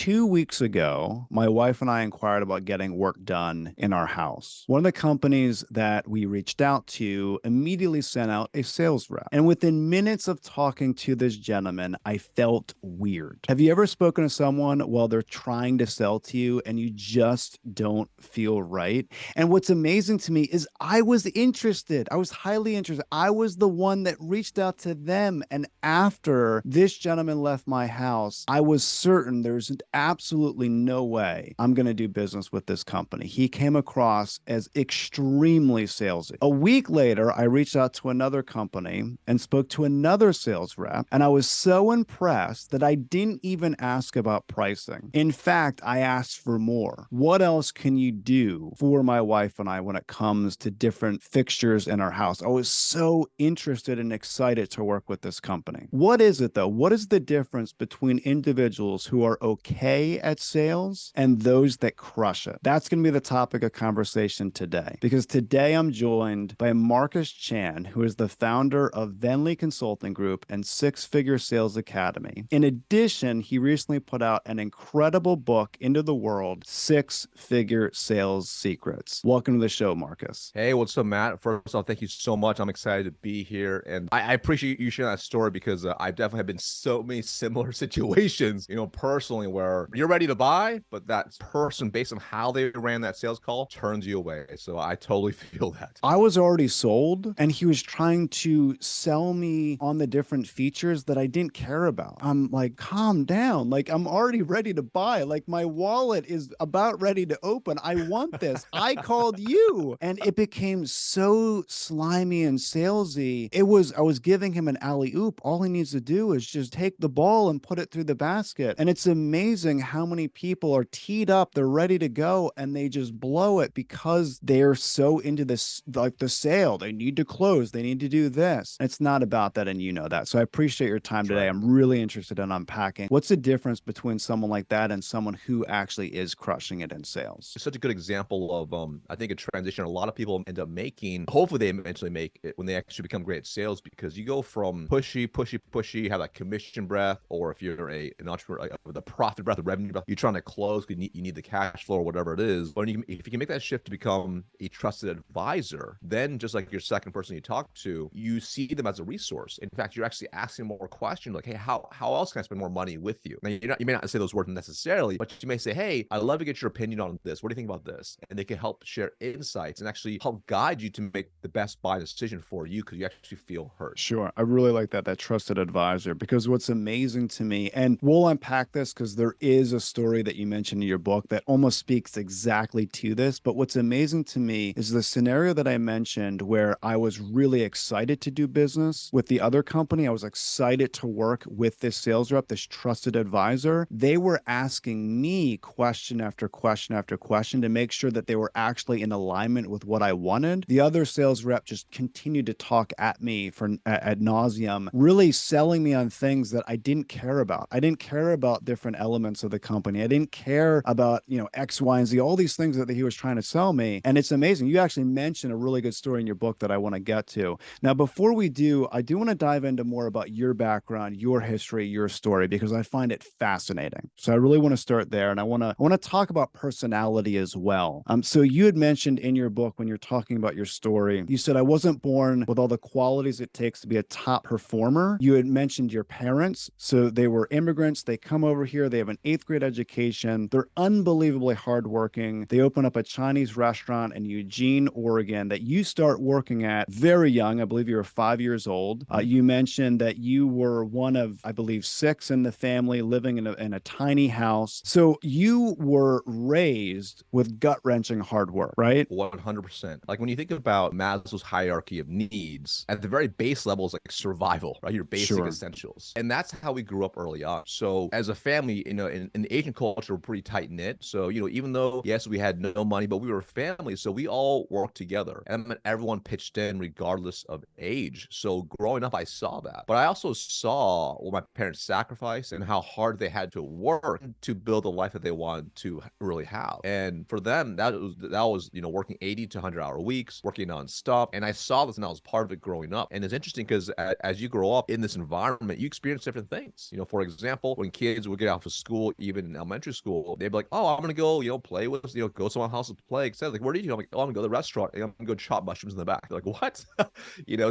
2 weeks ago, my wife and I inquired about getting work done in our house. One of the companies that we reached out to immediately sent out a sales rep. And within minutes of talking to this gentleman, I felt weird. Have you ever spoken to someone while they're trying to sell to you and you just don't feel right? And what's amazing to me is I was interested. I was highly interested. I was the one that reached out to them. And after this gentleman left my house, I was certain there's absolutely no way I'm going to do business with this company. He came across as extremely salesy. A week later, I reached out to another company and spoke to another sales rep, and I was so impressed that I didn't even ask about pricing. In fact, I asked for more. What else can you do for my wife and I when it comes to different fixtures in our house? I was so interested and excited to work with this company. What is it though? What is the difference between individuals who are okay at sales and those that crush it? That's going to be the topic of conversation today, because today I'm joined by Marcus Chan, who is the founder of Venly Consulting Group and Six Figure Sales Academy. In addition, he recently put out an incredible book into the world, Six Figure Sales Secrets. Welcome to the show, Marcus. Hey, what's up, Matt? First off, thank you so much. I'm excited to be here. And I appreciate you sharing that story because I definitely have been so many similar situations, personally, where you're ready to buy, but that person, based on how they ran that sales call, turns you away. So I totally feel that. I was already sold, and he was trying to sell me on the different features that I didn't care about. I'm like, calm down. Like, I'm already ready to buy. Like, my wallet is about ready to open. I want this. I called you. And it became so slimy and salesy. I was giving him an alley-oop. All he needs to do is just take the ball and put it through the basket. And it's amazing how many people are teed up, they're ready to go, and they just blow it because they're so into this, like the sale. They need to close, they need to do this. It's not about that, and you know that. So I appreciate your time That's today. right. I'm really interested in unpacking what's the difference between someone like that and someone who actually is crushing it in sales. It's such a good example of, I think, a transition a lot of people end up making. Hopefully, they eventually make it when they actually become great at sales, because you go from pushy, have that commission breath, or if you're an entrepreneur, like, with a profit breath, a revenue breath, you're trying to close, you need the cash flow or whatever it is. But if you can make that shift to become a trusted advisor, then just like your second person you talk to, you see them as a resource. In fact, you're actually asking more questions like, hey, how else can I spend more money with you? Now, you may not say those words necessarily, but you may say, hey, I'd love to get your opinion on this. What do you think about this? And they can help share insights and actually help guide you to make the best buy decision for you, because you actually feel heard. Sure. I really like that trusted advisor, because what's amazing to me, and we'll unpack this because there is a story that you mentioned in your book that almost speaks exactly to this. But what's amazing to me is the scenario that I mentioned where I was really excited to do business with the other company. I was excited to work with this sales rep, this trusted advisor. They were asking me question after question after question to make sure that they were actually in alignment with what I wanted. The other sales rep just continued to talk at me for ad nauseum, really selling me on things that I didn't care about. I didn't care about different elements of the company. I didn't care about, X, Y, and Z, all these things that he was trying to sell me. And it's amazing. You actually mentioned a really good story in your book that I want to get to. Now, before we do, I do want to dive into more about your background, your history, your story, because I find it fascinating. So I really want to start there. And I want to talk about personality as well. So you had mentioned in your book, when you're talking about your story, you said, I wasn't born with all the qualities it takes to be a top performer. You had mentioned your parents. So they were immigrants. They come over here. They have an 8th grade education. They're unbelievably hardworking. They open up a Chinese restaurant in Eugene, Oregon, that you start working at very young. I believe you were 5 years old. You mentioned that you were one of, I believe, 6 in the family living in a tiny house. So you were raised with gut-wrenching hard work, right? 100%. Like, when you think about Maslow's hierarchy of needs, at the very base level is like survival, right? Your basic Sure. essentials. And that's how we grew up early on. So as a family, in the Asian culture, we're pretty tight knit. So, even though, yes, we had no money, but we were a family. So we all worked together, and everyone pitched in regardless of age. So growing up, I saw that. But I also saw what my parents sacrificed and how hard they had to work to build a life that they wanted to really have. And for them, that was working 80 to 100-hour weeks, working nonstop. And I saw this, and I was part of it growing up. And it's interesting because as you grow up in this environment, you experience different things. For example, when kids would get out of school school, even in elementary school, they'd be like, oh, I'm going to go, play with, go to someone's house to play. Said like, where do you? I'm like, oh, I'm going to go to the restaurant and I'm going to go chop mushrooms in the back. They're like, what?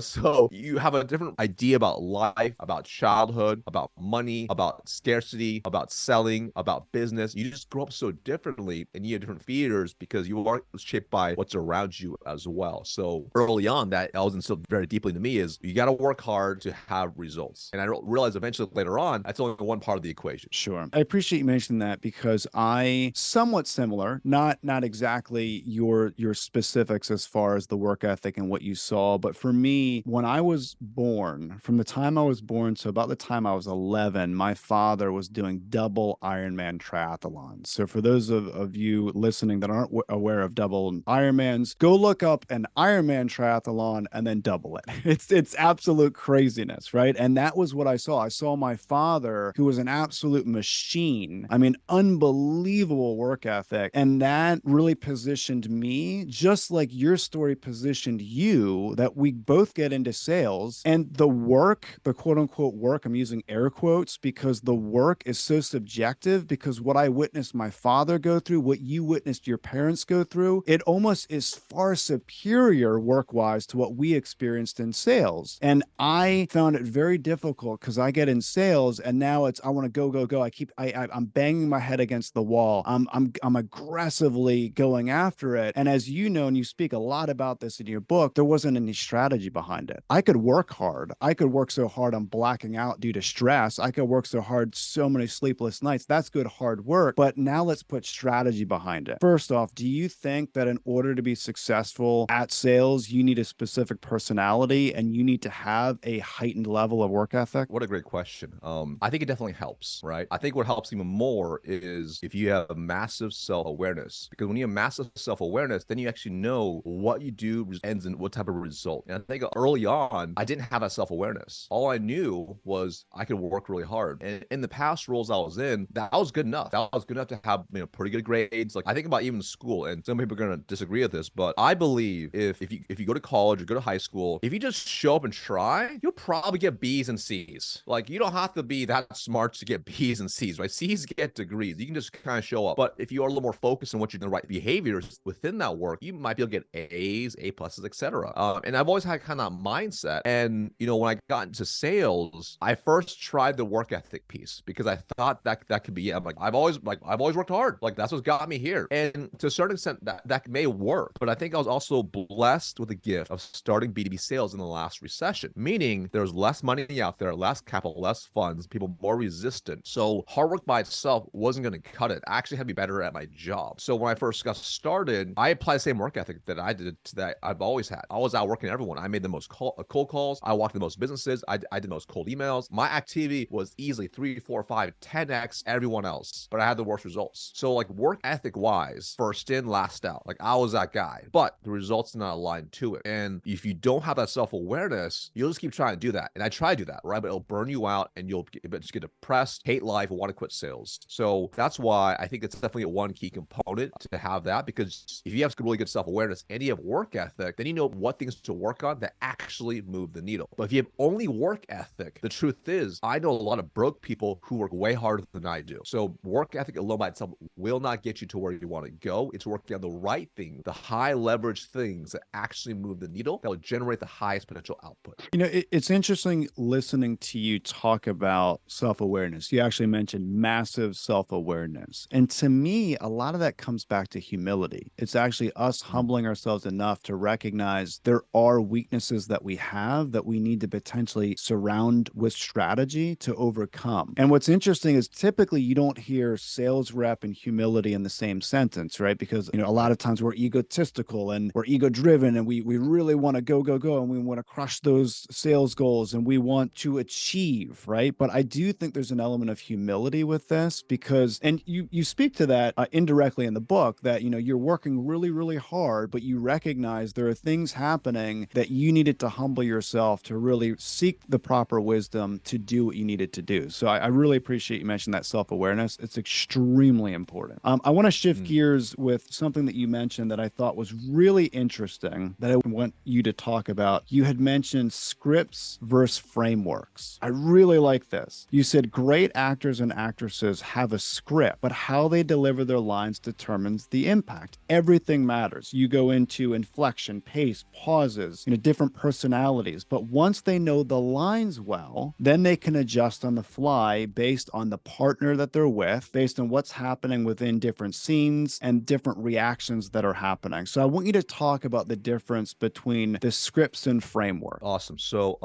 So you have a different idea about life, about childhood, about money, about scarcity, about selling, about business. You just grow up so differently and you have different fears because you are shaped by what's around you as well. So early on, that was instilled very deeply to me is you got to work hard to have results. And I realized eventually later on, that's only one part of the equation. Sure. I appreciate you mentioning that because I somewhat similar, not exactly your specifics as far as the work ethic and what you saw, but for me, when I was born, from the time I was born to about the time I was 11, my father was doing double Ironman triathlons. So for those of you listening that aren't aware of double Ironmans, go look up an Ironman triathlon and then double it. It's absolute craziness, right? And that was what I saw. I saw my father, who was an absolute machine. I mean, unbelievable work ethic. And that really positioned me, just like your story positioned you, that we both get into sales. And the work, the quote unquote work, I'm using air quotes because the work is so subjective, because what I witnessed my father go through, what you witnessed your parents go through, it almost is far superior work-wise to what we experienced in sales. And I found it very difficult because I get in sales and now it's I want to go, go, go. I'm banging my head against the wall. I'm aggressively going after it. And as you know, and you speak a lot about this in your book, there wasn't any strategy behind it. I could work hard. I could work so hard I'm blacking out due to stress. I could work so hard, so many sleepless nights. That's good hard work. But now let's put strategy behind it. First off, do you think that in order to be successful at sales, you need a specific personality and you need to have a heightened level of work ethic? What a great question. I think it definitely helps, right? I think what helps even more is if you have a massive self-awareness, because when you have massive self-awareness, then you actually know what you do ends in what type of result. And I think early on, I didn't have that self-awareness. All I knew was I could work really hard. And in the past roles I was in, that was good enough. That was good enough to have pretty good grades. Like I think about even school, and some people are going to disagree with this, but I believe if you go to college or go to high school, if you just show up and try, you'll probably get B's and C's. Like you don't have to be that smart to get B's and C's, right? C's get degrees. You can just kind of show up. But if you are a little more focused on what you're doing, the right behaviors within that work, you might be able to get A's, A pluses, etc. And I've always had kind of that mindset. And when I got into sales, I first tried the work ethic piece because I thought that could be it. I'm like, I've always worked hard. Like that's what got me here. And to a certain extent, that may work. But I think I was also blessed with the gift of starting B2B sales in the last recession, meaning there's less money out there, less capital, less funds, people more resistant. So hard work by itself wasn't going to cut it. I actually had to be better at my job. So when I first got started, I applied the same work ethic that I did that I've always had. I was out working everyone. I made the most cold calls. I walked the most businesses. I did the most cold emails. My activity was easily 3, 4, 5, 10x everyone else, but I had the worst results. So like work ethic wise, first in, last out. Like I was that guy, but the results did not align to it. And if you don't have that self-awareness, you'll just keep trying to do that. And I try to do that, right? But it'll burn you out and you'll just get depressed, hate life, and want to quit sales. So that's why I think it's definitely one key component to have that, because if you have really good self-awareness and you have work ethic, then you know what things to work on that actually move the needle. But if you have only work ethic, the truth is I know a lot of broke people who work way harder than I do. So work ethic alone by itself will not get you to where you want to go. It's working on the right thing, the high leverage things that actually move the needle, that will generate the highest potential output. It's interesting listening to you talk about self-awareness. You actually mentioned massive self-awareness. And to me, a lot of that comes back to humility. It's actually us humbling ourselves enough to recognize there are weaknesses that we have that we need to potentially surround with strategy to overcome. And what's interesting is typically you don't hear sales rep and humility in the same sentence, right? Because, a lot of times we're egotistical and we're ego driven and we really want to go, and we want to crush those sales goals and we want to achieve, right? But I do think there's an element of humility with this because, and you speak to that indirectly in the book, that, you're working really, really hard, but you recognize there are things happening that you needed to humble yourself to really seek the proper wisdom to do what you needed to do. So I really appreciate you mentioning that self-awareness. It's extremely important. I want to shift gears with something that you mentioned that I thought was really interesting that I want you to talk about. You had mentioned scripts versus frameworks. I really like this. You said great actors and actors actresses have a script, but how they deliver their lines determines the impact. Everything matters. You go into inflection, pace, pauses, different personalities. But once they know the lines well, then they can adjust on the fly based on the partner that they're with, based on what's happening within different scenes and different reactions that are happening. So I want you to talk about the difference between the scripts and framework. Awesome. So,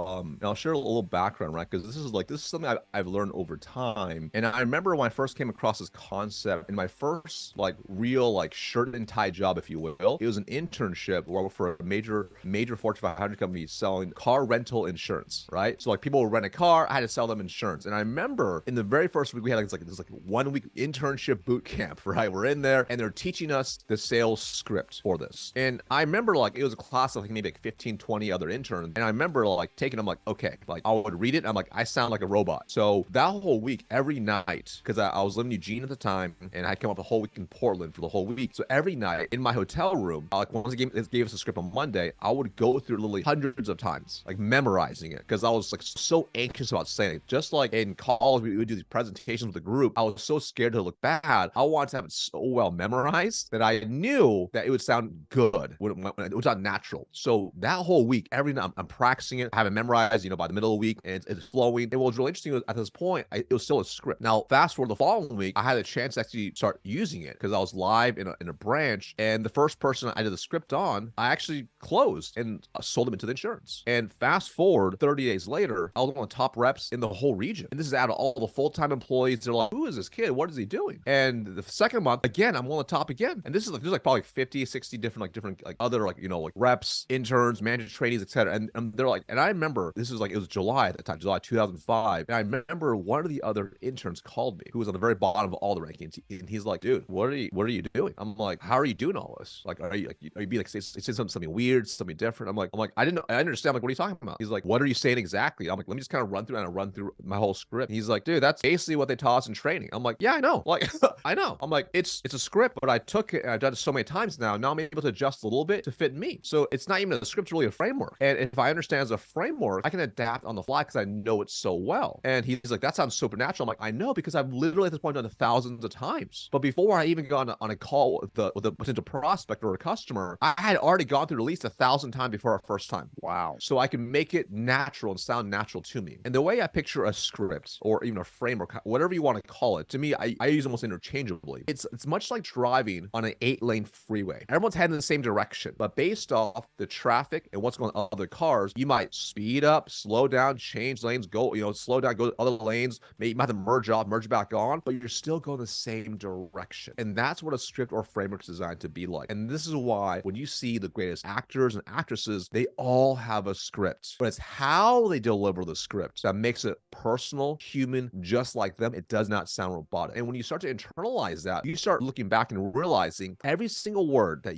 I'll share a little background, right? Because this is something I've learned over time. And I remember when I first came across this concept in my first real shirt and tie job, if you will. It was an internship where I worked for a major Fortune 500 company selling car rental insurance, right? So people would rent a car, I had to sell them insurance. And I remember in the very first week we had this 1 week internship boot camp, right? We're in there and they're teaching us the sales script for this. And I remember it was a class of maybe 15, 20 other interns. And I remember taking them okay, I would read it. I'm I sound like a robot. So that whole week, every night, because I was living in Eugene at the time and I came up a whole week in Portland for the whole week. So every night in my hotel room, once it gave us a script on Monday, I would go through literally hundreds of times, memorizing it, because I was so anxious about saying it. Just like in college, we would do these presentations with the group. I was so scared to look bad. I wanted to have it so well memorized that I knew that it would sound good when it would sound natural. So that whole week, every night I'm practicing it, I have it memorized, by the middle of the week, and it's flowing. And what was really interesting was at this point, it was still a script. Now, fast forward the following week, I had a chance to actually start using it because I was live in a branch, and the first person I did the script on, I actually closed and sold them into the insurance. And fast forward 30 days later, I was one of the top reps in the whole region. And this is out of all the full-time employees. They're like, who is this kid? What is he doing? And the second month, again, I'm one of the top again. And this is there's probably 50, 60 different other reps, interns, manager trainees, etc. And they're and I remember this was it was July at the time, July 2005. And I remember one of the other interns called me, who was on the very bottom of all the rankings. And he's like, dude, what are you doing? I'm like, how are you doing all this? Are you being say something weird, something different? I'm like, I didn't understand. What are you talking about? He's like, what are you saying exactly? I'm like, let me just kind of run through my whole script. He's like, dude, that's basically what they taught us in training. I'm like, yeah, I know. I know. I'm like, it's a script, but I took it and I've done it so many times now. Now I'm able to adjust a little bit to fit me. So it's not even a script, really a framework. And if I understand as a framework, I can adapt on the fly because I know it so well. And he's like, that sounds supernatural. I'm like, I know, because I've literally at this point done it thousands of times. But before I even got on a call with a potential prospect or a customer, I had already gone through at least 1,000 times before our first time. Wow. So I can make it natural and sound natural to me. And the way I picture a script or even a framework, whatever you want to call it, to me, I use almost interchangeably. It's much like driving on an 8-lane freeway. Everyone's heading in the same direction, but based off the traffic and what's going on with other cars, you might speed up, slow down, change lanes, go, slow down, go to other lanes. Maybe you might have to merge off, merge back on, but you're still going the same direction. And that's what a script or framework is designed to be like. And this is why when you see the greatest actors and actresses, they all have a script, but it's how they deliver the script that makes it personal, human, just like them. It does not sound robotic. And when you start to internalize that, you start looking back and realizing every single word that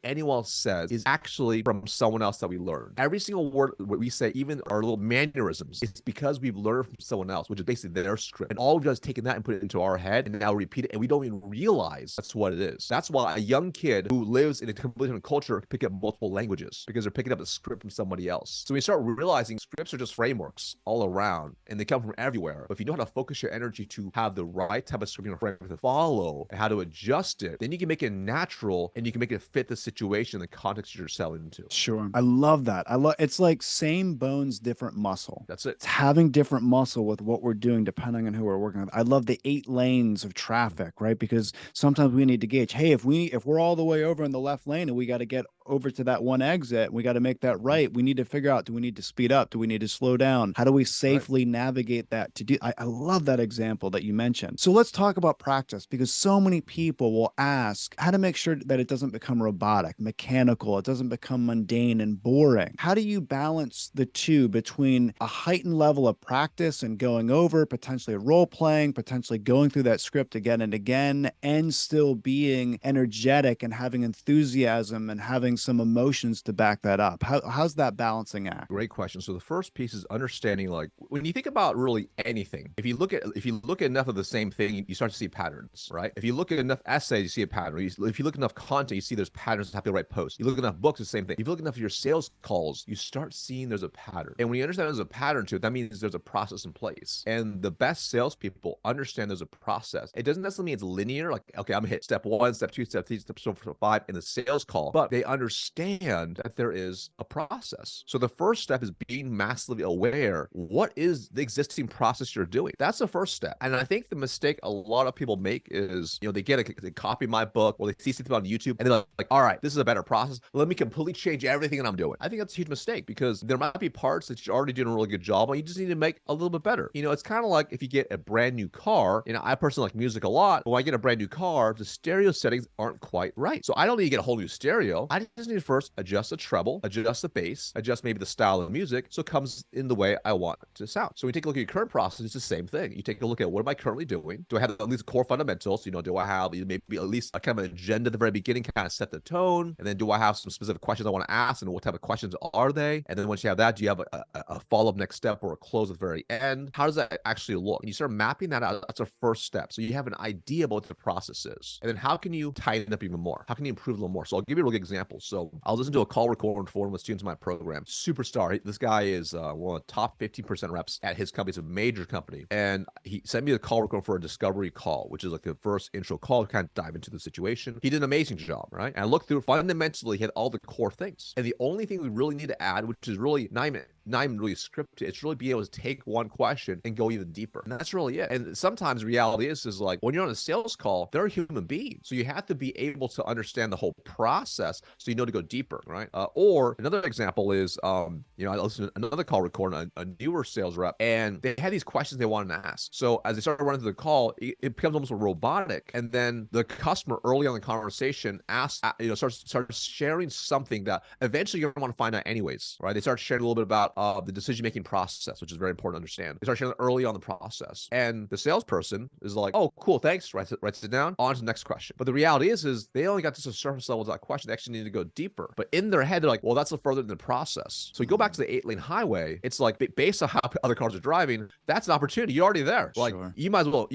anyone else says is actually from someone else that we learned. Every single word we say, even our little mannerisms, it's because we've learned from someone else, which is basically their script. And all we've done is taken that and put it into our head and now repeat it. And we don't even realize that's what it is. That's why a young kid who lives in a completely different culture can pick up multiple languages, because they're picking up a script from somebody else. So we start realizing scripts are just frameworks all around and they come from everywhere. But if you know how to focus your energy to have the right type of script or framework to follow and how to adjust it, then you can make it natural and you can make it fit the situation, the context you're selling into. Sure. I love that. It's like same bones, different muscle. That's it. It's having different muscle with what we're doing depending on who we're working with. I love the 8 lanes of traffic, right? Because sometimes we need to gauge, hey, if we're all the way over in the left lane and we got to get over to that one exit, we got to make that right. We need to figure out, do we need to speed up? Do we need to slow down? How do we safely navigate that to do? I love that example that you mentioned. So let's talk about practice, because so many people will ask how to make sure that it doesn't become robotic, mechanical, it doesn't become mundane and boring. How do you balance the two between a heightened level of practice and going over, potentially role playing, potentially going through that script again and again, and still being energetic and having enthusiasm and having having some emotions to back that up? How's that balancing act? Great question. So the first piece is understanding, like, when you think about really anything, if you look at enough of the same thing, you start to see patterns, right? If you look at enough essays, you see a pattern. If you look at enough content, you see there's patterns in how people write posts. You look at enough books, the same thing. If you look at enough of your sales calls, you start seeing there's a pattern. And when you understand there's a pattern to it, that means there's a process in place. And the best salespeople understand there's a process. It doesn't necessarily mean it's linear, like, okay, I'm gonna hit step 1, step 2, step 3, step 4, 5 in the sales call, but they understand that there is a process. So the first step is being massively aware. What is the existing process you're doing? That's the first step. And I think the mistake a lot of people make is, they copy my book, or they see something on YouTube and they're like, all right, this is a better process. Let me completely change everything that I'm doing. I think that's a huge mistake, because there might be parts that you're already doing a really good job on. You just need to make a little bit better. It's kind of like if you get a brand new car. I personally like music a lot, but when I get a brand new car, the stereo settings aren't quite right. So I don't need to get a whole new stereo. I just need to first adjust the treble, adjust the bass, adjust maybe the style of music so it comes in the way I want it to sound. So when you take a look at your current process, it's the same thing. You take a look at, what am I currently doing? Do I have at least core fundamentals? Do I have maybe at least a kind of an agenda at the very beginning, kind of set the tone? And then do I have some specific questions I want to ask, and what type of questions are they? And then once you have that, do you have a follow-up next step or a close at the very end? How does that actually look? And you start mapping that out. That's a first step. So you have an idea about what the process is. And then how can you tighten up even more? How can you improve a little more? So I'll give you a really good example. So I'll listen to a call recording for one of the students in my program. Superstar. This guy is one of the top 15% reps at his company. It's a major company. And he sent me the call recording for a discovery call, which is like the first intro call to kind of dive into the situation. He did an amazing job, right? And I looked through, fundamentally, he had all the core things. And the only thing we really need to add, which is really not even really scripted, it's really being able to take one question and go even deeper. And that's really it. And sometimes reality is like, when you're on a sales call, they're a human being. So you have to be able to understand the whole process so you know to go deeper, right? Or another example is, I listened to another call recording, a newer sales rep, and they had these questions they wanted to ask. So as they started running through the call, it becomes almost robotic. And then the customer early on in the conversation starts sharing something that eventually you're going to want to find out anyways, right? They start sharing a little bit about the decision-making process, which is very important to understand. They start sharing early on the process. And the salesperson is like, oh, cool, thanks, writes it down, on to the next question. But the reality is they only got just a surface level of that question. They actually need to go deeper. But in their head, they're like, well, that's the further in the process. So you go back to the 8-lane highway, it's like, based on how other cars are driving, that's an opportunity. You're already there. Like, Sure. you might as well,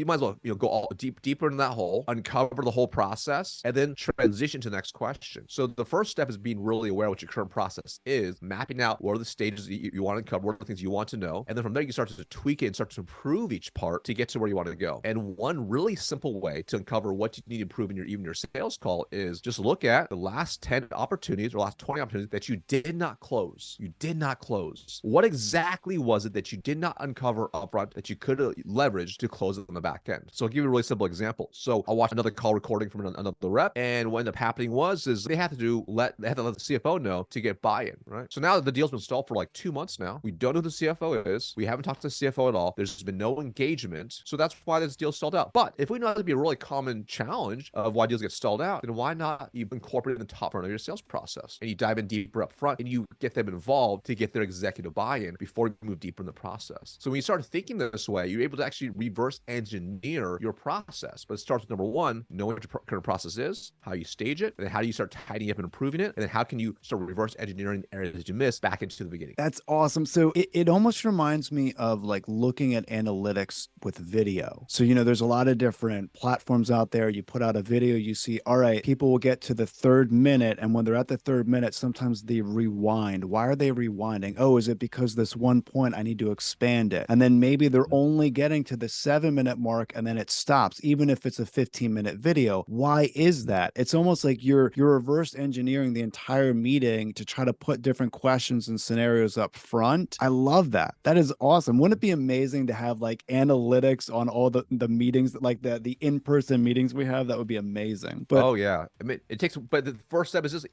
go all deeper into that hole, uncover the whole process, and then transition to the next question. So the first step is being really aware of what your current process is, mapping out what are the stages that you want to cover, what are the things you want to know, and then from there you start to tweak it and start to improve each part to get to where you want to go. And one really simple way to uncover what you need to improve in your sales call is just look at the last 10 opportunities or last 20 opportunities that you did not close. You did not close. What exactly was it that you did not uncover upfront that you could have leveraged to close it on the back end? So I'll give you a really simple example. So I watched another call recording from another rep, and what ended up happening is they had to let the CFO know to get buy-in, right? So now the deal's been stalled for like 2 months now. We don't know who the CFO is. We haven't talked to the CFO at all. There's been no engagement. So that's why this deal stalled out. But if we know that to be a really common challenge of why deals get stalled out, then why not you incorporate it in the top front of your sales process? And you dive in deeper up front and you get them involved to get their executive buy-in before you move deeper in the process. So when you start thinking this way, you're able to actually reverse engineer your process. But it starts with number one, knowing what your current process is, how you stage it, and then how do you start tidying up and improving it, and then how can you start reverse engineering areas that you missed back into the beginning. That's awesome. So it almost reminds me of like looking at analytics with video. So, there's a lot of different platforms out there. You put out a video, you see, all right, people will get to the 3rd minute. And when they're at the 3rd minute, sometimes they rewind. Why are they rewinding? Oh, is it because this one point I need to expand it? And then maybe they're only getting to the 7-minute mark and then it stops, even if it's a 15-minute video. Why is that? It's almost like you're reverse engineering the entire meeting to try to put different questions and scenarios up front. I love that. That is awesome. Wouldn't it be amazing to have like analytics on all the meetings, like the in-person meetings we have? That would be amazing. But oh yeah, I mean, but the first step is just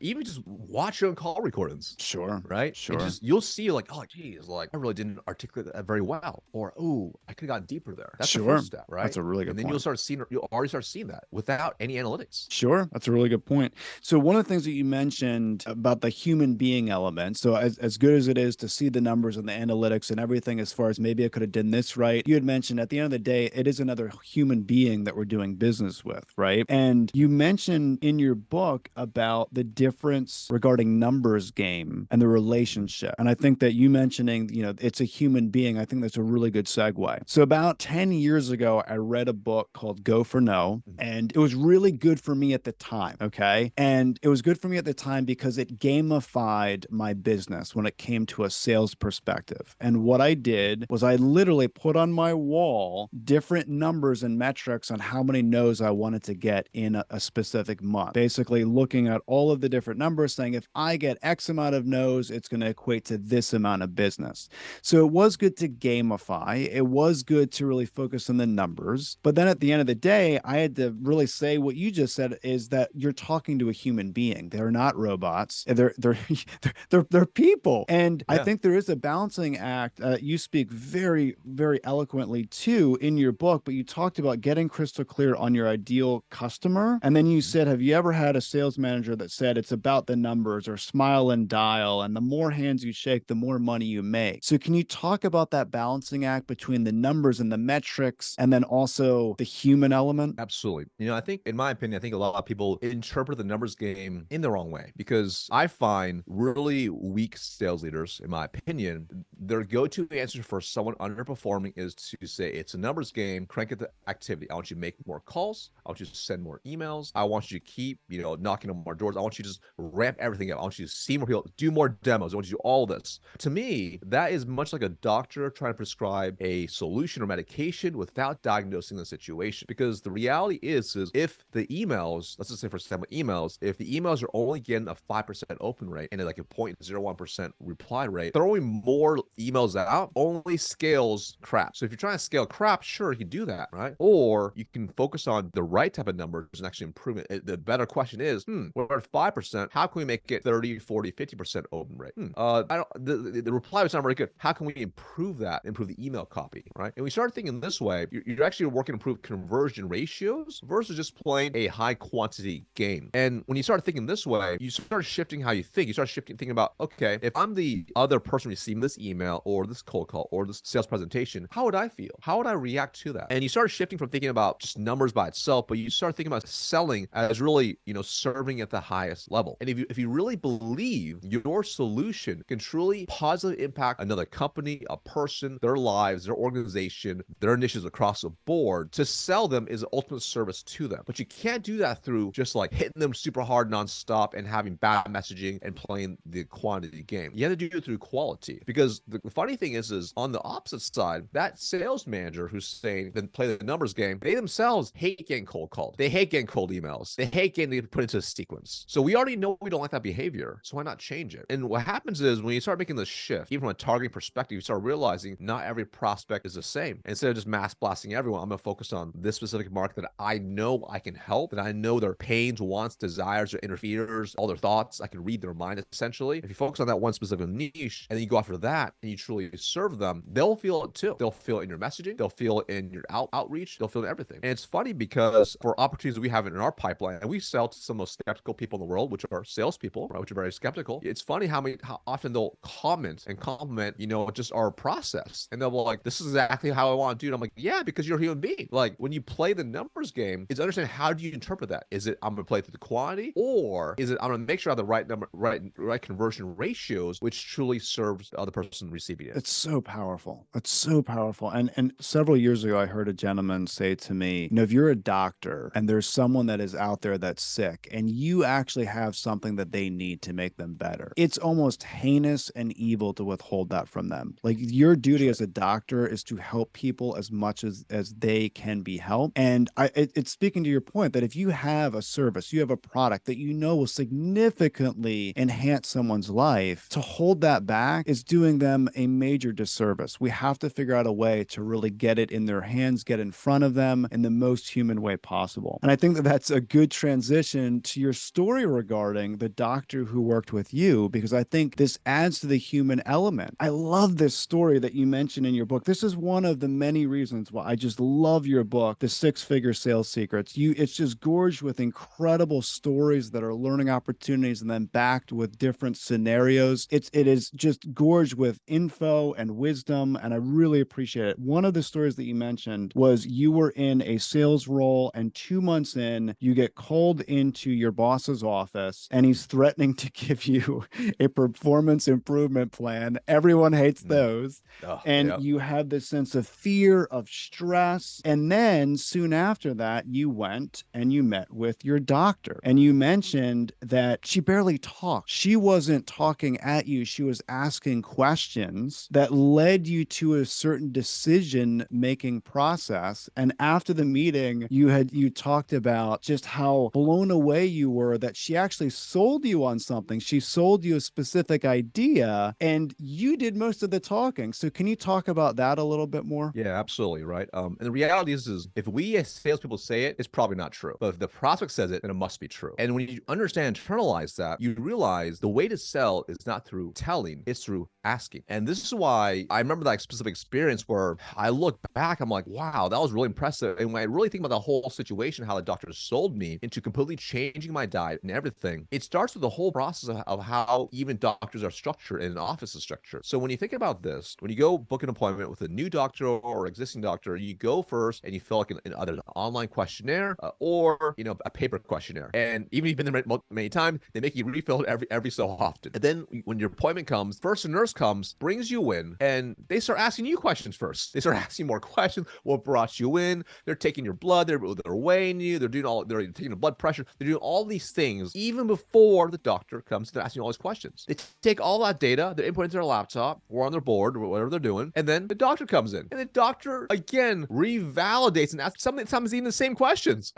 watch your own call recordings. Sure. Right. Sure. You'll see like, oh geez, like I really didn't articulate that very well, or oh, I could have gotten deeper there. That's the first step, right? That's a really good point. And then you'll already start seeing that without any analytics. Sure. That's a really good point. So one of the things that you mentioned about the human being element, so as good as it is to to see the numbers and the analytics and everything as far as maybe I could have done this right. You had mentioned at the end of the day, it is another human being that we're doing business with, right? And you mentioned in your book about the difference regarding numbers game and the relationship. And I think that you mentioning, it's a human being, I think that's a really good segue. So about 10 years ago, I read a book called Go for No, and it was really good for me at the time. Okay. And it was good for me at the time because it gamified my business when it came to a sales perspective. And what I did was I literally put on my wall different numbers and metrics on how many no's I wanted to get in a specific month. Basically, looking at all of the different numbers, saying if I get X amount of no's, it's going to equate to this amount of business. So it was good to gamify. It was good to really focus on the numbers. But then at the end of the day, I had to really say what you just said is that you're talking to a human being. They're not robots. They're people. And I think there is a balancing act. You speak very, very eloquently too in your book, but you talked about getting crystal clear on your ideal customer. And then you said, have you ever had a sales manager that said it's about the numbers or smile and dial, and the more hands you shake, the more money you make? So can you talk about that balancing act between the numbers and the metrics and then also the human element? Absolutely. I think, in my opinion, I think a lot of people interpret the numbers game in the wrong way, because I find really weak sales leaders, in my opinion, their go-to answer for someone underperforming is to say it's a numbers game, crank it the activity. I want you to make more calls. I want you to send more emails. I want you to keep, knocking on more doors. I want you to just ramp everything up. I want you to see more people, do more demos. I want you to do all this. To me, that is much like a doctor trying to prescribe a solution or medication without diagnosing the situation. Because the reality is if the emails, let's just say for example, emails, if the emails are only getting a 5% open rate and like a 0.01% reply rate, throwing more emails out only scales crap. So if you're trying to scale crap, sure, you can do that, right? Or you can focus on the right type of numbers and actually improve it. The better question is, we're at 5%. How can we make it 30, 40, 50% open rate? The reply was not very good. How can we improve that, improve the email copy, right? And we start thinking this way, you're actually working to improve conversion ratios versus just playing a high quantity game. And when you start thinking this way, you start shifting how you think. You start thinking about, okay, if I'm the other person receiving this email or this cold call or this sales presentation, how would I feel? How would I react to that? And you start shifting from thinking about just numbers by itself, but you start thinking about selling as really, serving at the highest level. And if you really believe your solution can truly positively impact another company, a person, their lives, their organization, their initiatives across the board, to sell them is an ultimate service to them. But you can't do that through just like hitting them super hard nonstop and having bad messaging and playing the quantity game. You have to do it through quality. Because the funny thing is on the opposite side, that sales manager who's saying, then play the numbers game, they themselves hate getting cold called. They hate getting cold emails. They hate getting put into a sequence. So we already know we don't like that behavior. So why not change it? And what happens is when you start making the shift, even from a targeting perspective, you start realizing not every prospect is the same. Instead of just mass blasting everyone, I'm going to focus on this specific market that I know I can help, that I know their pains, wants, desires, or interferes, all their thoughts. I can read their mind essentially. If you focus on that one specific niche and then you go after that and you truly serve them, they'll feel it too. They'll feel it in your messaging. They'll feel it in your outreach. They'll feel it in everything. And it's funny because for opportunities we have in our pipeline, and we sell to some of the most skeptical people in the world, which are salespeople, right, which are very skeptical. It's funny how often they'll comment and compliment, just our process. And they'll be like, this is exactly how I want to do it. I'm like, yeah, because you're a human being. Like when you play the numbers game, is understand how do you interpret that? Is it I'm going to play through the quantity, or is it I'm going to make sure I have the right number, right conversion ratios, which truly serves the other person receiving it? It's so powerful. It's so powerful. And several years ago, I heard a gentleman say to me, if you're a doctor and there's someone that is out there that's sick and you actually have something that they need to make them better, it's almost heinous and evil to withhold that from them. Like your duty as a doctor is to help people as much as they can be helped. And it's speaking to your point that if you have a service, you have a product that will significantly enhance someone's life, to hold that back is doing them a major disservice. We have to figure out a way to really get it in their hands, get in front of them in the most human way possible. And I think that that's a good transition to your story regarding the doctor who worked with you, because I think this adds to the human element. I love this story that you mentioned in your book. This is one of the many reasons why I just love your book, The Six-Figure Sales Secrets. It's just gorged with incredible stories that are learning opportunities and then backed with different scenarios. It is just gorged with info and wisdom, and I really appreciate it. One of the stories that you mentioned was you were in a sales role, and 2 months in, you get called into your boss's office, and he's threatening to give you a performance improvement plan. Everyone hates those. Oh, And yeah. you have this sense of fear, of stress. And then soon after that, you went and you met with your doctor. And you mentioned that she barely talked. She wasn't talking at you. She was asking questions that led you to a certain decision-making process. And after the meeting, you talked about just how blown away you were that she actually sold you on something. She sold you a specific idea, and you did most of the talking. So can you talk about that a little bit more? Yeah, absolutely, right. And the reality is if we as salespeople say it, it's probably not true. But if the prospect says it, then it must be true. And when you understand, internalize that, you realize the way to sell is not through telling, it's through asking. And this is why I remember that specific experience where I look back, I'm like, wow, that was really impressive. And when I really think about the whole situation, how the doctor sold me into completely changing my diet and everything, it starts with the whole process of how even doctors are structured and an office is structured. So when you think about this, when you go book an appointment with a new doctor or existing doctor, you go first and you fill like either an online questionnaire or a paper questionnaire. And even if you've been there many times, they make you refill it every so often. And then when your appointment comes, first a nurse comes, brings you in, and they start asking you questions first. They start asking more questions. What brought you in? They're taking your blood. They're weighing you. They're taking the blood pressure. They're doing all these things even before the doctor comes. They're asking all these questions. They take all that data, they input into their laptop or on their board or whatever they're doing, and then the doctor comes in, and the doctor again revalidates and asks sometimes even the same questions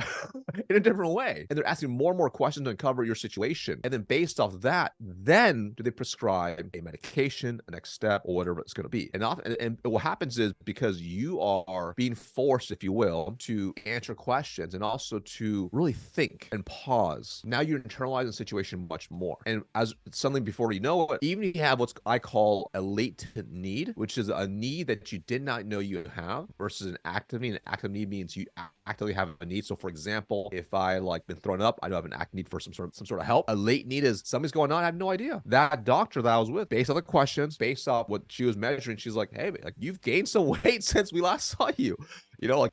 in a different way, and they're asking more and more questions to uncover your situation, and then based off that, then do they prescribe a medication, a next step, or whatever it's going to be. And what happens is, because you are being forced, if you will, to answer questions and also to really think and pause, now you're internalizing the situation much more. And as something before you know it, even if you have what's I call a latent need, which is a need that you did not know you have, versus an active need. An active need means you actively have a need. So for example, if I been thrown up, I do have an active need for some sort of help. A latent need is something's going on, I have no idea. That doctor that I was with, based on the questions, based off what she was measuring, she's like, hey, you've gained some weight since we last saw you.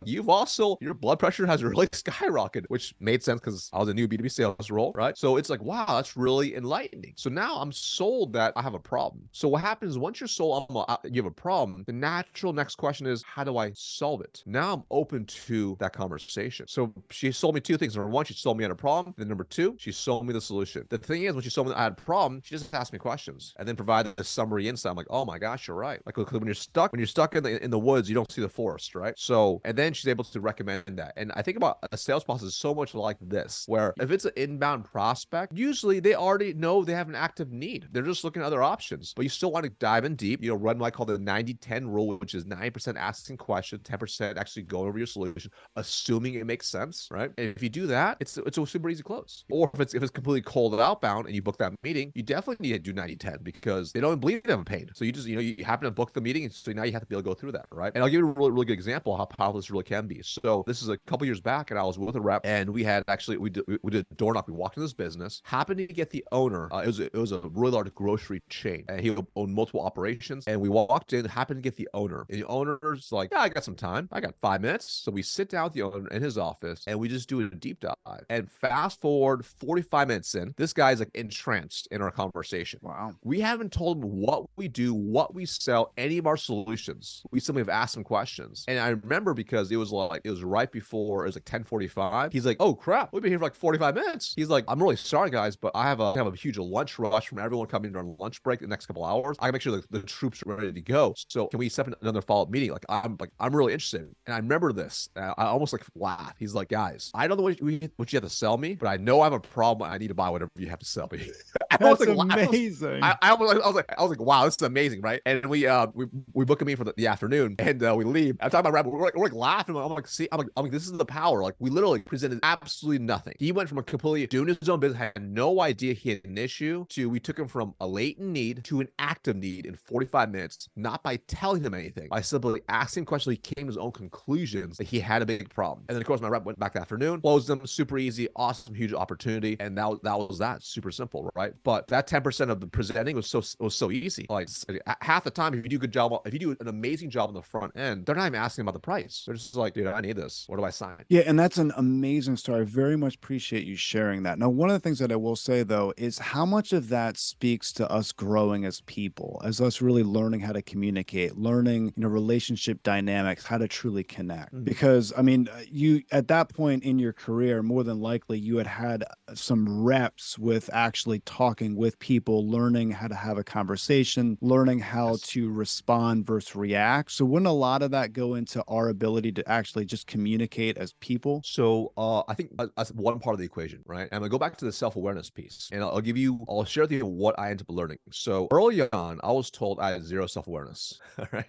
You've also, your blood pressure has really skyrocketed, which made sense because I was a new B2B sales role, right? So it's like, wow, that's really enlightening. So now I'm sold that I have a problem. So what happens once you're sold, you have a problem, the natural next question is, how do I solve it? Now I'm open to that conversation. So she sold me two things. Number one, she sold me on a problem. Then number two, she sold me the solution. The thing is, when she sold me I had a problem, she just asked me questions and then provided a summary insight. I'm like, oh my gosh, you're right. Like when you're stuck in the woods, you don't see the forest, right? So, and then she's able to recommend that. And I think about a sales process so much like this, where if it's an inbound prospect, usually they already know they have an active need. They're just looking at other options, but you still want to dive in deep, run what I call the 90-10 rule, which is 90% asking questions, 10% actually going over your solution, assuming it makes sense, right? And if you do that, it's a super easy close. Or if it's completely cold outbound and you book that meeting, you definitely need to do 90-10 because they don't believe they have a pain. So you just, you happen to book the meeting, so now you have to be able to go through that, right? And I'll give you a really, really good example of how powerful this really can be. So this is a couple years back, and I was with a rep, and we did door knock. We walked into this business, happened to get the owner. It was a really large grocery chain, and he owned multiple operations. And we walked in, happened to get the owner, and the owner's like, yeah, I got some time. I got 5 minutes. So we sit down with the owner in his office, and we just do a deep dive. And fast forward 45 minutes in, this guy's entranced in our conversation. Wow. We haven't told him what we do, what we sell, any of our solutions. We simply have asked him questions. And I remember because it was right before, it was 10:45. He's like, oh crap, we've been here for 45 minutes. He's like, I'm really sorry guys, but I have a huge lunch rush from everyone coming during lunch break the next couple hours. I can make sure the troops are ready to go. So can we set up another follow-up meeting? I'm really interested. And I remember this. I almost laughed. He's like, guys, I don't know what you have to sell me, but I know I have a problem. I need to buy whatever you have to sell me. That's amazing. I was like, wow, this is amazing, right? And we book a meeting for the afternoon, and we leave. I'm talking about we're like laughing. I'm like, see, I'm like, this is the power. Like, we literally presented absolutely nothing. He went from a completely doing his own business, had no idea he had an issue, to we took him from a latent need to an active need in 45 minutes, not by telling him anything, by simply asking questions. He came to his own conclusions that he had a big problem. And then, of course, my rep went back that afternoon, closed them, super easy, awesome, huge opportunity. And that was that, super simple, right? But that 10% of the presenting was so easy. Like, half the time, if you do a good job, if you do an amazing job on the front end, they're not even asking about the price. They're just like, dude, I need this. Where do I sign? Yeah, and that's an amazing story. I very much appreciate you sharing that. Now, one of the things that I will say though is how much of that speaks to us growing as people, as us really learning how to communicate, learning, relationship dynamics, how to truly connect. Because I mean, you at that point in your career, more than likely you had some reps with actually talking with people, learning how to have a conversation, learning how to respond versus react. So wouldn't a lot of that go into our ability to actually just communicate as people? So I think that's one part of the equation, right? And I'm gonna go back to the self-awareness piece, and I'll share with you what I ended up learning. So early on, I was told I had zero self-awareness. All right,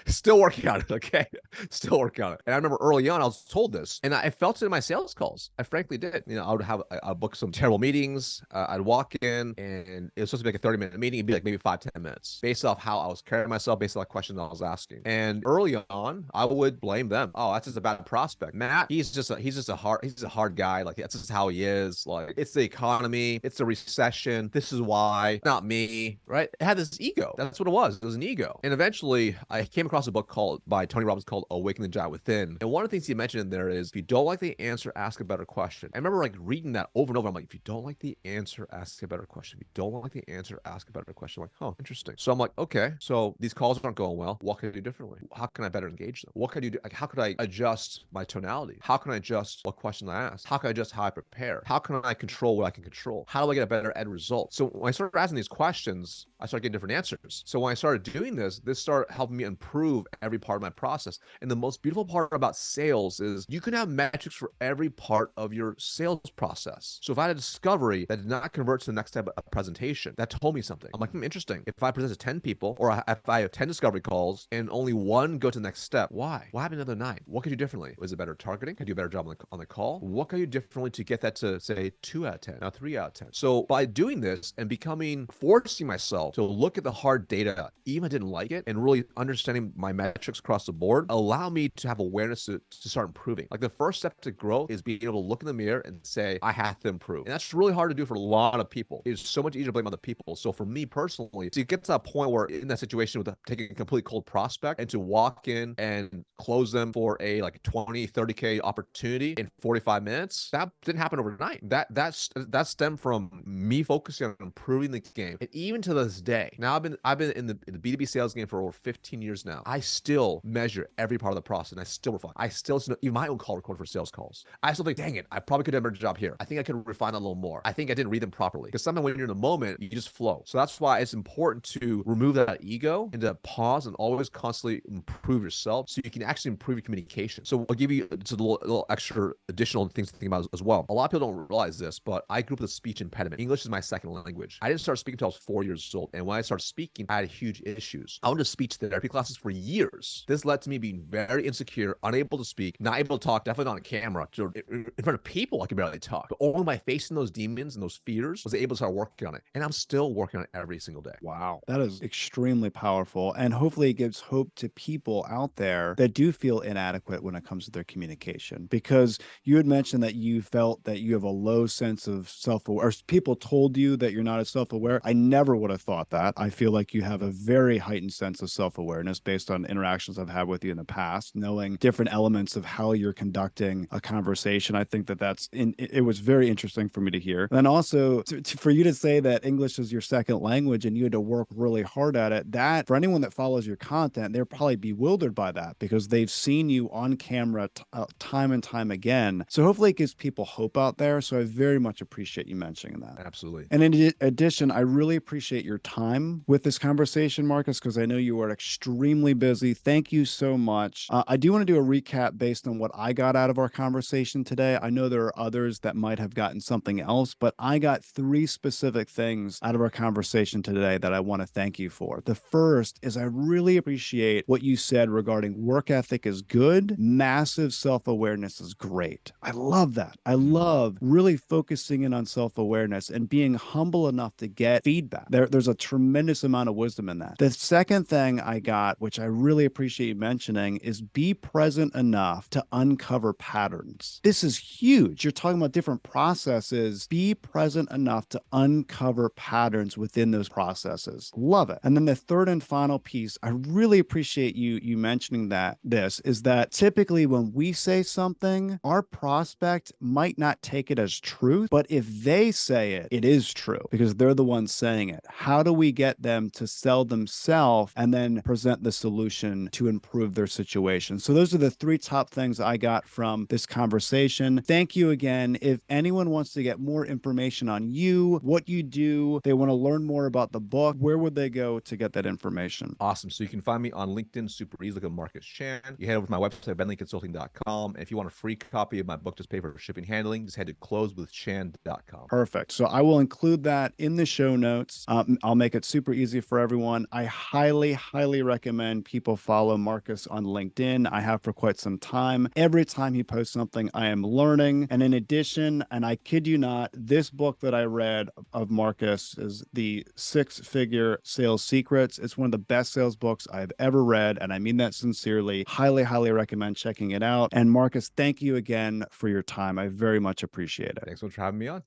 still working on it. Okay, still working on it. And I remember early on, I was told this, and I felt it in my sales calls. I frankly did. I'd book some terrible meetings. I'd walk in, and it was supposed to be like a 30-minute meeting. It'd be like maybe 5-10 minutes, based off how I was carrying myself, based on the questions I was asking. And early on, I would blame them. Oh, that's just a bad prospect. Matt, he's just a hard guy. Like, that's just how he is. Like, it's the economy, it's the recession. This is why, not me, right? It had this ego. That's what it was. It was an ego. And eventually, I came across a book by Tony Robbins called Awaken the Giant Within. And one of the things he mentioned in there is, if you don't like the answer, ask a better question. I remember like reading that over and over. I'm like, if you don't like the answer, ask a better question. If you don't like the answer, ask a better question. I'm like, huh, interesting. So I'm like, okay, so these calls aren't going well. What can I do differently? How can I better engage them? What can I do? Like, how could I adjust my tonality? How can I adjust what question I ask? How can I adjust how I prepare? How can I control what I can control? How do I get a better end result? So when I started asking these questions, I started getting different answers. So when I started doing this started helping me improve every part of my process. And the most beautiful part about sales is you can have metrics for every part of your sales process. So if I had a discovery that did not convert to the next step of presentation, that told me something. I'm like, interesting. If I present to 10 people, or if I have 10 discovery calls and only one go to the next step, why? What happened the other 9? What could you do differently? Was it better targeting? Could you do a better job on the call? What can you do differently to get that to, say, 2 out of 10, now 3 out of 10? So by doing this and forcing myself to look at the hard data, even if I didn't like it, and really understanding my metrics across the board, allow me to have awareness to start improving. Like, the first step to growth is being able to look in the mirror and say, I have to improve. And that's really hard to do for a lot of people. It's so much easier to blame other people. So for me personally, to get to that point where in that situation with taking a complete cold prospect and to walk in and close them for a like 20, 30K opportunity in 45 minutes, that didn't happen overnight. That stemmed from me focusing on improving the game. And even to this day, now I've been in the B2B sales game for over 15 years now. I still measure every part of the process, and I still refine. I still even my own call record for sales calls. I still think, dang it, I probably could have done a better job here. I think I could refine that a little more. I think I didn't read them properly, because sometimes when you're in the moment, you just flow. So that's why it's important to remove that ego and to pause and always constantly improve yourself, so you can actually improve your communication. So I'll give you just a little extra additional things to think about as well. A lot of people don't realize this, but I grew up with a speech impediment. English is my second language. I didn't start speaking until I was 4 years old. And when I started speaking, I had huge issues. I went to speech therapy classes for years. This led to me being very insecure, unable to speak, not able to talk, definitely not on camera. In front of people, I could barely talk. But only by facing those demons and those fears was I able to start working on it. And I'm still working on it every single day. Wow. That is extremely powerful. And hopefully it gives hope to people out there that do feel inadequate when it comes to their communication. Because you had mentioned that you felt that you have a low sense of self-aware, or people told you that you're not as self-aware. I never would have thought that. I feel like you have a very heightened sense of self-awareness based on interactions I've had with you in the past, knowing different elements of how you're conducting a conversation. I think it was very interesting for me to hear. And then also for you to say that English is your second language and you had to work really hard at it, that for anyone that follows your content, they're probably bewildered by that because they've seen you on camera time and time again. So hopefully it gives people hope out there. So I very much appreciate you mentioning that. Absolutely. And in addition, I really appreciate your time with this conversation, Marcus, because I know you are extremely busy. Thank you so much. I do want to do a recap based on what I got out of our conversation today. I know there are others that might have gotten something else, but I got 3 specific things out of our conversation today that I want to thank you for. The first is I really appreciate what you said regarding work ethic ethic is good, massive self-awareness is great. I love that. I love really focusing in on self-awareness and being humble enough to get feedback. There's a tremendous amount of wisdom in that. The second thing I got, which I really appreciate you mentioning, is be present enough to uncover patterns. This is huge. You're talking about different processes. Be present enough to uncover patterns within those processes. Love it. And then the third and final piece, I really appreciate you mentioning that this is that typically when we say something, our prospect might not take it as truth, but if they say it, it is true because they're the ones saying it. How do we get them to sell themselves and then present the solution to improve their situation? So those are the three top things I got from this conversation. Thank you again. If anyone wants to get more information on you, what you do, they want to learn more about the book, where would they go to get that information? Awesome. So you can find me on LinkedIn super easy. Look at Marcus Chan. You head over to my website, venliconsulting.com. And if you want a free copy of my book, just pay for shipping and handling, just head to closewithchan.com. Perfect. So I will include that in the show notes. I'll make it super easy for everyone. I highly, highly recommend people follow Marcus on LinkedIn. I have for quite some time. Every time he posts something, I am learning. And in addition, and I kid you not, this book that I read of Marcus is the Six-Figure Sales Secrets. It's one of the best sales books I've ever read. And I mean that sincerely. Highly, highly recommend checking it out. And Marcus, thank you again for your time. I very much appreciate it. Thanks so much for having me on.